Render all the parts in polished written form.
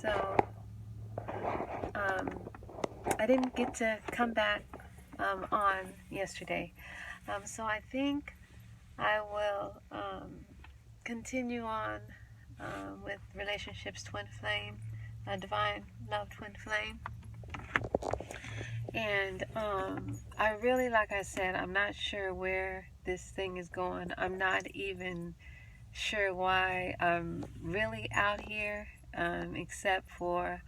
So I didn't get to come back on yesterday. So I think I will continue on with Relationships Twin Flame, Divine Love Twin Flame. And I really, like I said, I'm not sure where this thing is going. I'm not even sure why I'm really out here, except for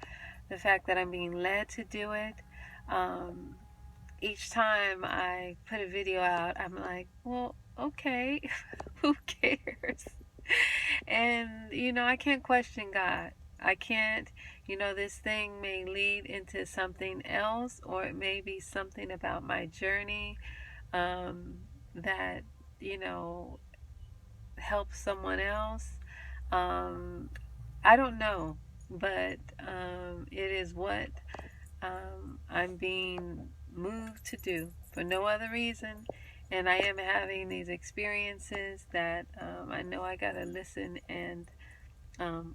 the fact that I'm being led to do it. Um, each time I put a video out, I'm like, well, okay, who cares? And, I can't question God. I can't, this thing may lead into something else, or it may be something about my journey that, you know, helps someone else. I don't know, but it is what I'm being moved to do for no other reason. And I am having these experiences that I know I gotta listen and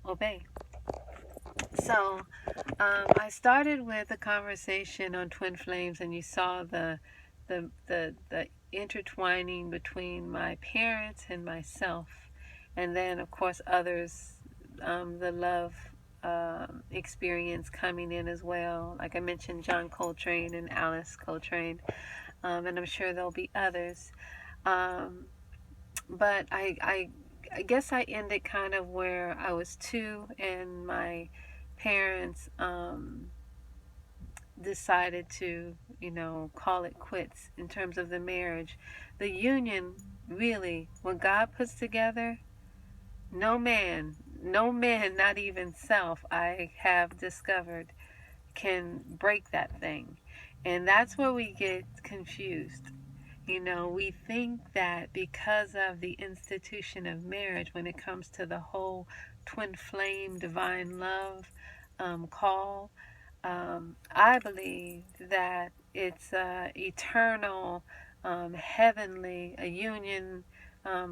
obey. So I started with a conversation on twin flames, and you saw the intertwining between my parents and myself, and then of course others, the love experience coming in as well. Like I mentioned, John Coltrane and Alice Coltrane, and I'm sure there'll be others. Um, but I guess I ended kind of where I was two, and my parents decided to, call it quits in terms of the marriage. The union, really, what God puts together, no man, not even self, I have discovered, can break that thing. And that's where we get confused. We think that because of the institution of marriage, when it comes to the whole twin flame divine love call, I believe that it's eternal, heavenly, a union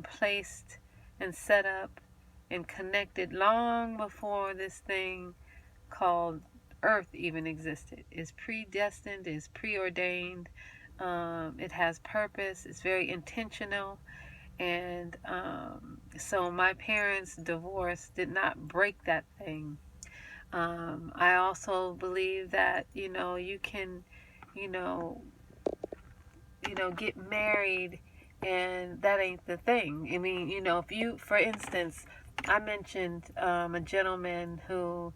placed and set up and connected long before this thing called earth even existed. Is predestined, is preordained. It has purpose. It's very intentional. And so my parents' divorce did not break that thing. I also believe that, you can, you know, get married, and that ain't the thing. I mean, if you, for instance, I mentioned a gentleman who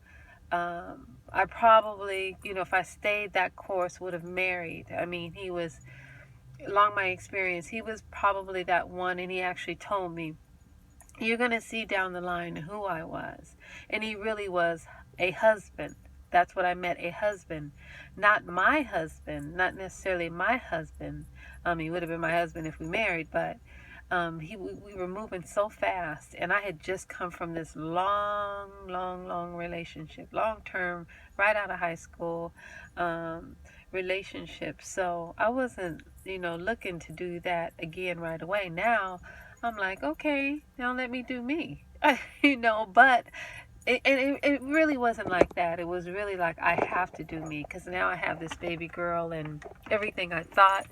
I probably, if I stayed that course, would have married. I mean, he was, along my experience, he was probably that one, and he actually told me, you're going to see down the line who I was. And he really was a husband. That's what I meant, a husband. Not my husband, not necessarily my husband. He would have been my husband if we married, but we were moving so fast, and I had just come from this long relationship, long term, right out of high school relationship. So I wasn't, looking to do that again right away. Now I'm like, okay, now let me do me, but it really wasn't like that. It was really like, I have to do me, because now I have this baby girl, and everything I thought,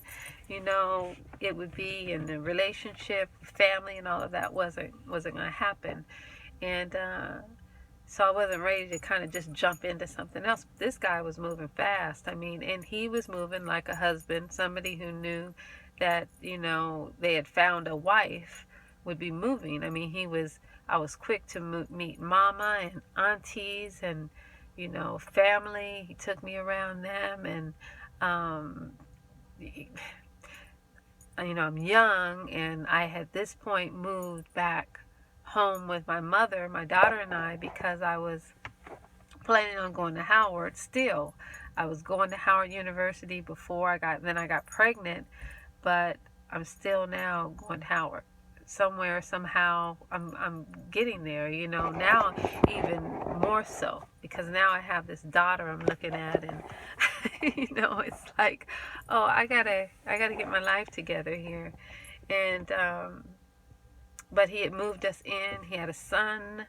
it would be in the relationship, family, and all of that wasn't going to happen. And so I wasn't ready to kind of just jump into something else. This guy was moving fast. I mean, and he was moving like a husband, somebody who knew that, they had found a wife would be moving. I mean, I was quick to meet mama and aunties and, family. He took me around them, and, I'm young, and I had at this point moved back home with my mother, my daughter and I, because I was planning on going to Howard still. I was going to Howard University before I got pregnant, but I'm still now going to Howard. Somewhere, somehow, I'm getting there, now even more so, because now I have this daughter I'm looking at, and it's like, oh, I gotta get my life together here. And but he had moved us in. He had a son,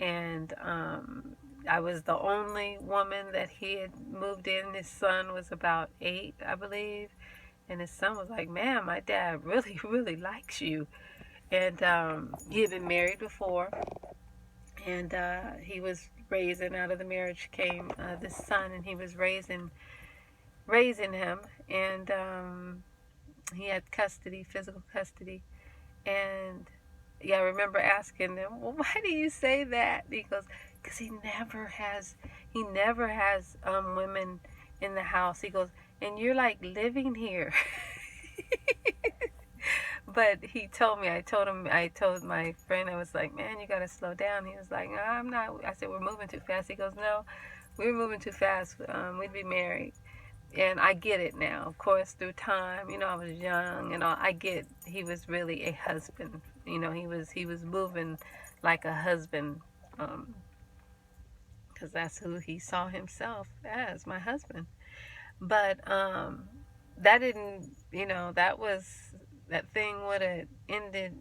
and I was the only woman that he had moved in. His son was about 8, I believe, and his son was like, "Man, my dad really, really likes you." And he had been married before, and he was raising out of the marriage came this son, and he was raising him, and he had custody, physical custody, and yeah, I remember asking them, "Well, why do you say that?" He goes, "Because he never has women in the house." He goes, "And you're like living here." But he told me, I told my friend, I was like, "Man, you gotta slow down." He was like, "No, I'm not." I said, "We're moving too fast." He goes, "No, we're moving too fast. We'd be married." And I get it now. Of course, through time, I was young and all. I get he was really a husband. He was moving like a husband, because that's who he saw himself as, my husband. But that didn't, that thing would have ended,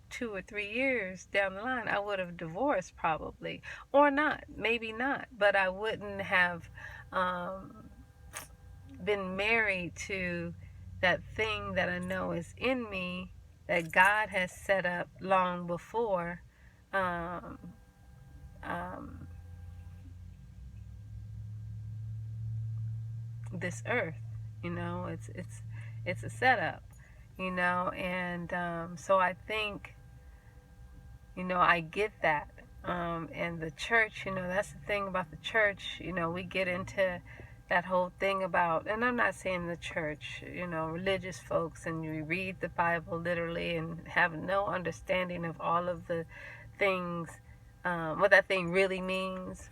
2 or 3 years down the line. I would have divorced probably, or not, maybe not, but I wouldn't have um, been married to that thing that I know is in me that God has set up long before um, um, this earth. It's a setup, and so I think, I get that. And the church, that's the thing about the church. We get into that whole thing about, and I'm not saying the church, religious folks, and you read the Bible literally and have no understanding of all of the things, what that thing really means.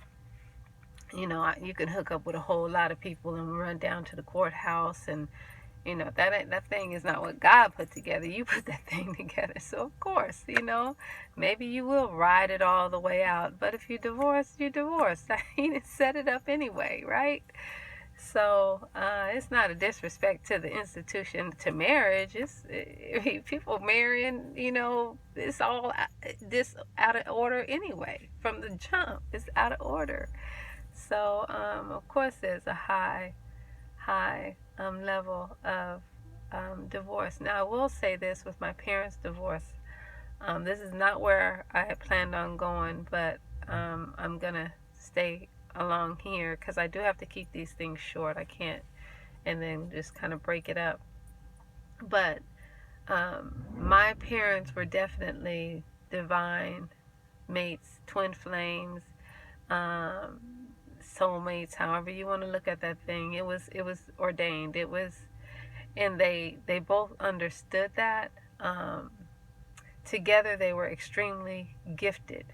You can hook up with a whole lot of people and run down to the courthouse, and that thing is not what God put together. You put that thing together. So of course, maybe you will ride it all the way out. But if you divorce, you divorce. He didn't set it up anyway, right? So it's not a disrespect to the institution, to marriage. People marrying, it's all this out of order anyway. From the jump, it's out of order. So of course, there's a high level of divorce. Now, I will say this with my parents' divorce. This is not where I had planned on going, but I'm going to stay along here because I do have to keep these things short. I can't, and then just kind of break it up. But my parents were definitely divine mates, twin flames, um, soulmates, however you want to look at that thing. It was ordained. And they both understood that. Together they were extremely gifted,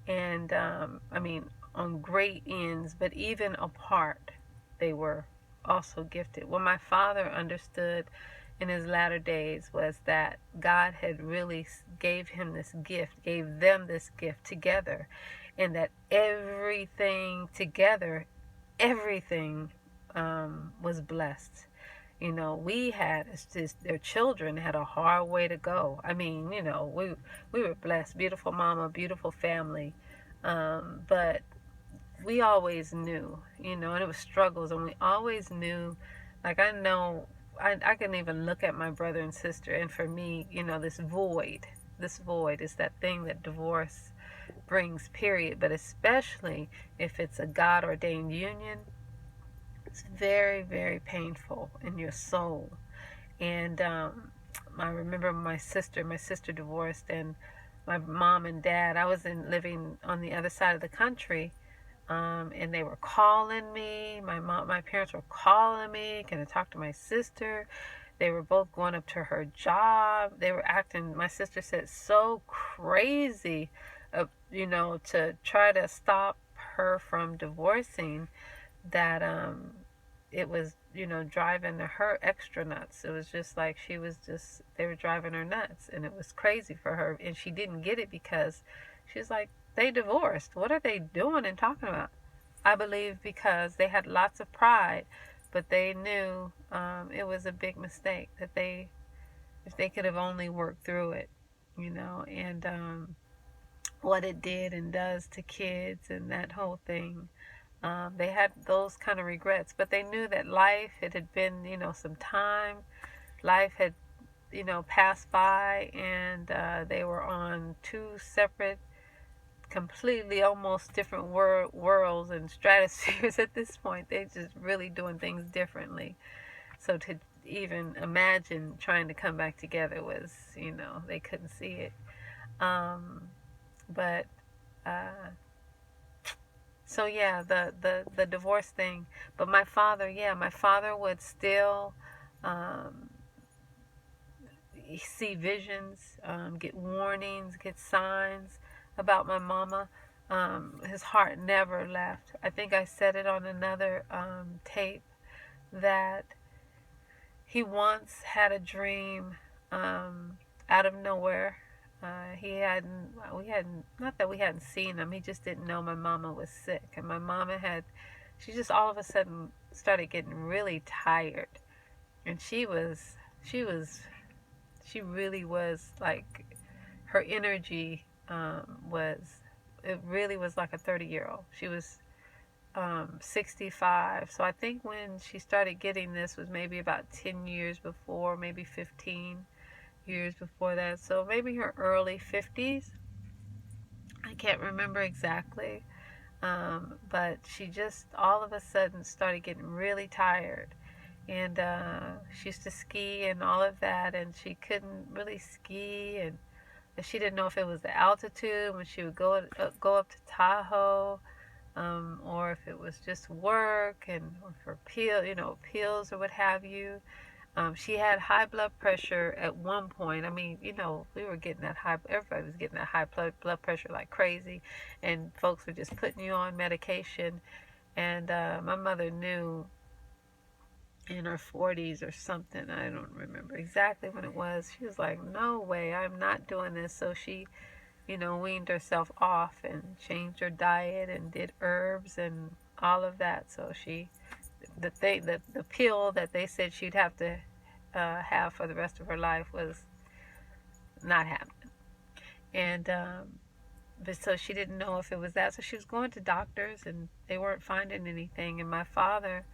and I mean, on great ends, but even apart they were also gifted. What my father understood in his latter days was that God had really gave them this gift together, and that everything together, everything was blessed. We had, it's just their children had a hard way to go. I mean, we were blessed, beautiful mama, beautiful family, but we always knew, and it was struggles, and we always knew. Like, I know, I can even look at my brother and sister, and for me, this void is that thing that divorce brings, period. But especially if it's a God ordained union, it's very, very painful in your soul. And I remember my sister divorced, and my mom and dad, I was living on the other side of the country, and they were calling me. My parents were calling me, can I talk to my sister? They were both going up to her job. They were acting, my sister said, so crazy, to try to stop her from divorcing, that it was, driving her extra nuts. It was just like they were driving her nuts, and it was crazy for her. And she didn't get it because she's like, they divorced. What are they doing and talking about? I believe because they had lots of pride, but they knew it was a big mistake, that if they could have only worked through it, and what it did and does to kids and that whole thing. They had those kind of regrets, but they knew that life, it had been, some time. Life had, passed by, and they were on two separate, completely almost different worlds and stratospheres at this point. They just really doing things differently. So to even imagine trying to come back together was, they couldn't see it. But so yeah, the divorce thing. But my father would still um, see visions, get warnings, get signs about my mama. His heart never left. I think I said it on another tape that he once had a dream out of nowhere. We hadn't, not that we hadn't seen him, he just didn't know my mama was sick. And my mama she just all of a sudden started getting really tired. And she really was like, her energy it really was like a 30-year-old. She was 65. So I think when she started getting this was maybe about 10 years before, maybe 15 years before that. So maybe her early 50s. I can't remember exactly. But she just all of a sudden started getting really tired. And she used to ski and all of that, and she couldn't really ski, and she didn't know if it was the altitude when she would go up to Tahoe, or if it was just work and or for pills or what have you. She had high blood pressure at one point. I mean, we were getting that everybody was getting that high blood pressure like crazy, and folks were just putting you on medication. And my mother knew in her 40s or something. I don't remember exactly when it was. She was like, no way, I'm not doing this. So she, weaned herself off and changed her diet and did herbs and all of that. So the pill that they said she'd have to have for the rest of her life was not happening. And but so she didn't know if it was that. So she was going to doctors and they weren't finding anything. And my father,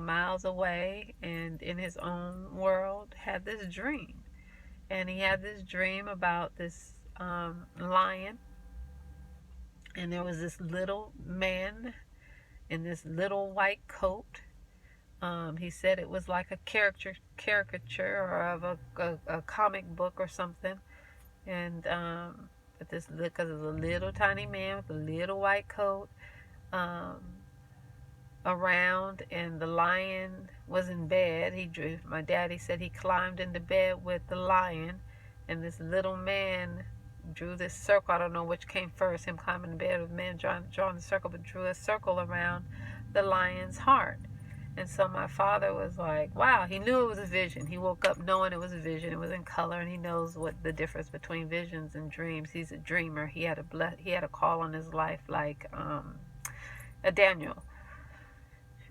miles away and in his own world, had this dream. And he had this dream about this lion. And there was this little man in this little white coat. He said it was like a caricature or of a comic book or something. And but this, because of a little tiny man with a little white coat, around, and the lion was in bed. My daddy said he climbed into bed with the lion, and this little man drew this circle. I don't know which came first, him climbing in bed with the man drawing the circle, but drew a circle around the lion's heart. And so my father was like, wow, he knew it was a vision. He woke up knowing it was a vision. It was in color, and he knows what the difference between visions and dreams. He's a dreamer. He had a call on his life like a Daniel.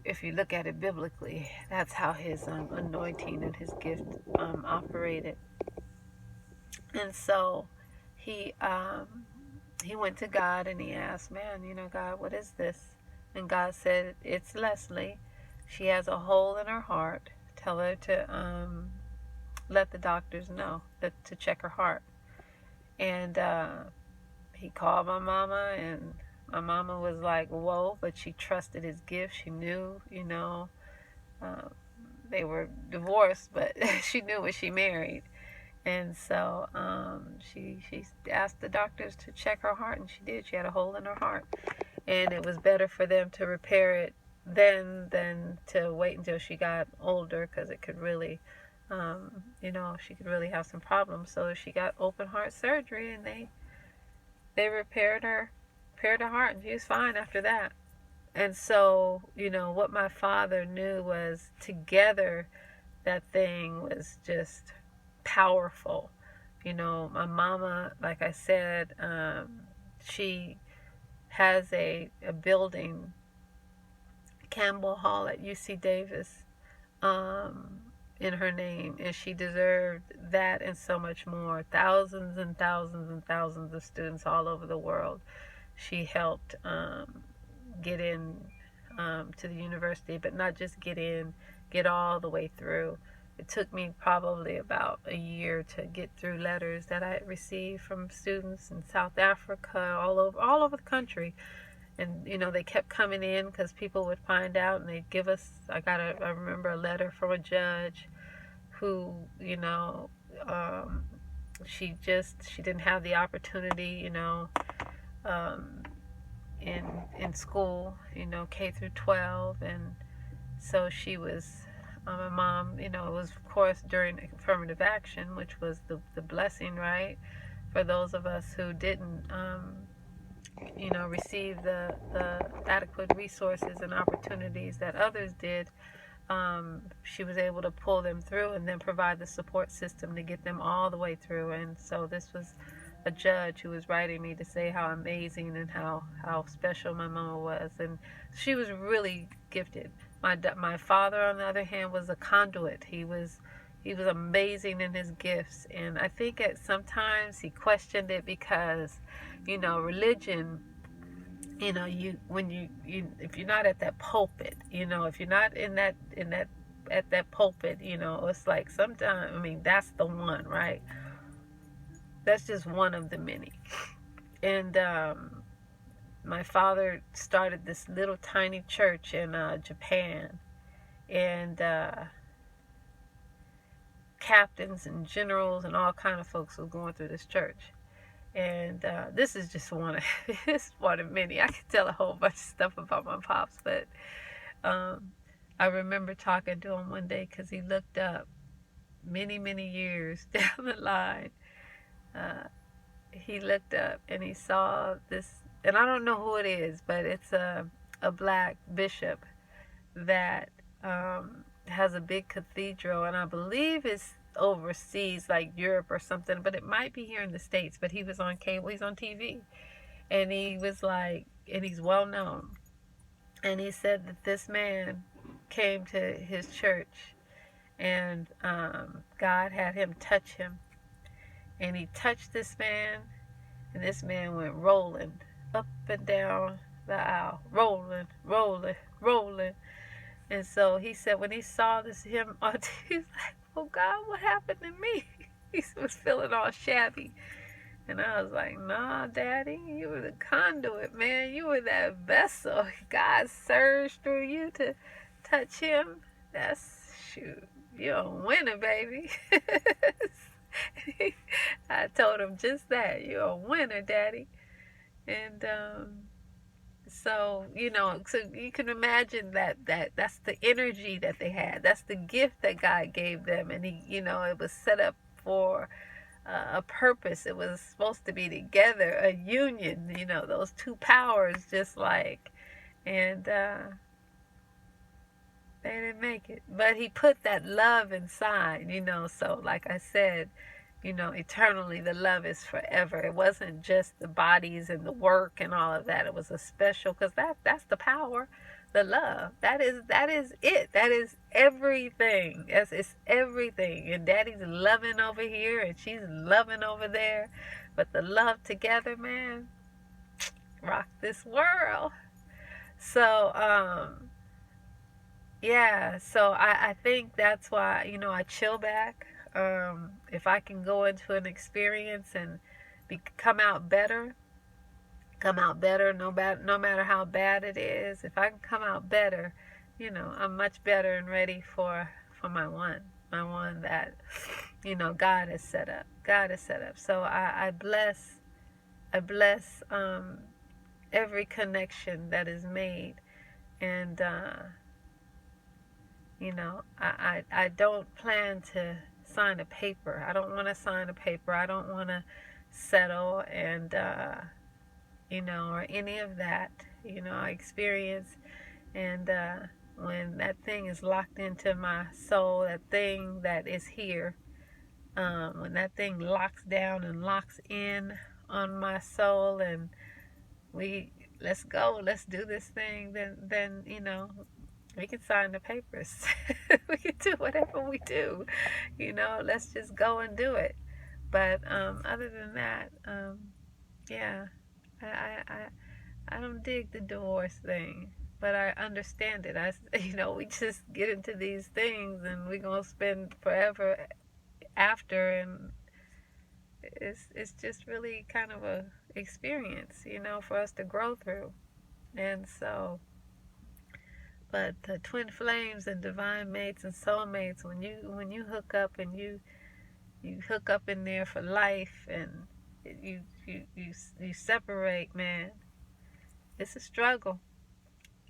If you look at it biblically, that's how his anointing and his gift operated. And so he went to God and he asked, man, God, what is this? And God said, it's Leslie. She has a hole in her heart. Tell her to let the doctors know to check her heart. And he called my mama, and my mama was like, whoa, but she trusted his gift. She knew, they were divorced, but she knew what she married. And so she asked the doctors to check her heart, and she did. She had a hole in her heart. And it was better for them to repair it then than to wait until she got older, because it could really, she could really have some problems. So she got open heart surgery, and they repaired her heart, and she was fine after that. And so, what my father knew was together that thing was just powerful. My mama, like I said, she has a building, Campbell Hall at UC Davis. in her name, and she deserved that and so much more. Thousands and thousands and thousands of students all over the world she helped get in to the university, but not just get in, get all the way through. It took me probably about a year to get through letters that I had received from students in South Africa, all over the country. And they kept coming in because people would find out and they'd give us. I remember a letter from a judge who, she didn't have the opportunity, in school, K through 12, and so she was. My mom, it was of course during affirmative action, which was the blessing, right, for those of us who didn't, receive the adequate resources and opportunities that others did. She was able to pull them through and then provide the support system to get them all the way through. And so this was a judge who was writing me to say how amazing and how special my mama was. And she was really gifted. My father, on the other hand, was a conduit. He was amazing in his gifts. And I think sometimes he questioned it because, religion, if you're not at that pulpit, if you're not at that pulpit, it's like sometimes, that's the one, right? That's just one of the many. And my father started this little tiny church in Japan, and captains and generals and all kind of folks were going through this church. And this is just one of many. I could tell a whole bunch of stuff about my pops, but I remember talking to him one day because he looked up many, many years down the line. He looked up and he saw this, and I don't know who it is, but it's a black bishop that has a big cathedral, and I believe it's overseas, like Europe or something, but it might be here in the States. But he was on cable, he's on TV, and he was like, and he's well known, and he said that this man came to his church, and God had him touch him, and he touched this man, and this man went rolling up and down the aisle, rolling. And so he said when he saw him on TV, he was like, oh God, what happened to me? He was feeling all shabby. And I was like, nah, Daddy, you were the conduit, man. You were that vessel. God surged through you to touch him. You're a winner, baby. I told him just that. You're a winner, Daddy. And so you can imagine that's the energy that they had. That's the gift that God gave them. And it was set up for a purpose. It was supposed to be together, a union, those two powers, just like, and they didn't make it. But he put that love inside, so like I said, eternally the love is forever. It wasn't just the bodies and the work and all of that. It was a special, because that's the power, the love. That is it. That is everything. It's everything. And Daddy's loving over here and she's loving over there. But the love together, man, rock this world. So, yeah, so I think that's why, I chill back. If I can go into an experience and come out better, no matter how bad it is. If I can come out better, I'm much better and ready for my one that, God has set up. So I bless every connection that is made, and I don't plan to sign a paper. I don't want to sign a paper. I don't want to settle and or any of that. I experience, and when that thing is locked into my soul, that thing that is here, when that thing locks down and locks in on my soul, and let's go, let's do this thing, then we can sign the papers. We can do whatever we do. Let's just go and do it. But other than that, yeah, I, I, I don't dig the divorce thing, but I understand it. We just get into these things and we're gonna spend forever after, and it's just really kind of a experience, for us to grow through. And so, but the twin flames and divine mates and soulmates, when you hook up and you hook up in there for life, and you separate, man, it's a struggle.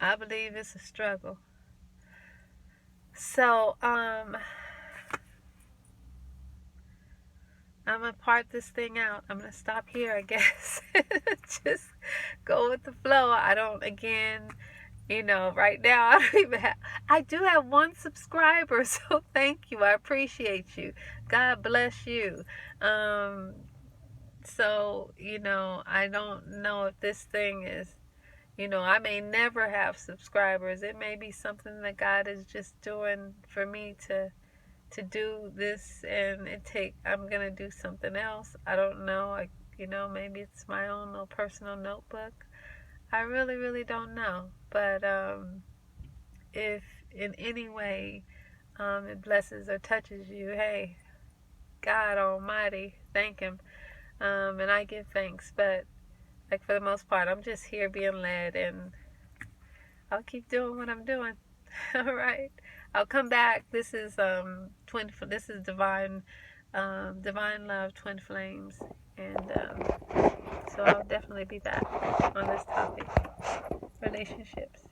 I believe it's a struggle. So I'm gonna part this thing out. I'm gonna stop here, I guess. Just go with the flow. I don't, again, right now I do have 1 subscriber, so thank you. I appreciate you. God bless you. So, I don't know if this thing is, I may never have subscribers. It may be something that God is just doing for me to do this, and I'm gonna do something else. I don't know. Maybe it's my own little personal notebook. I really, really don't know. But if in any way it blesses or touches you, hey, God Almighty, thank Him. And I give thanks. But for the most part, I'm just here being led, and I'll keep doing what I'm doing. All right. I'll come back. This is This is divine love, twin flames, and so I'll definitely be back on this topic, relationships.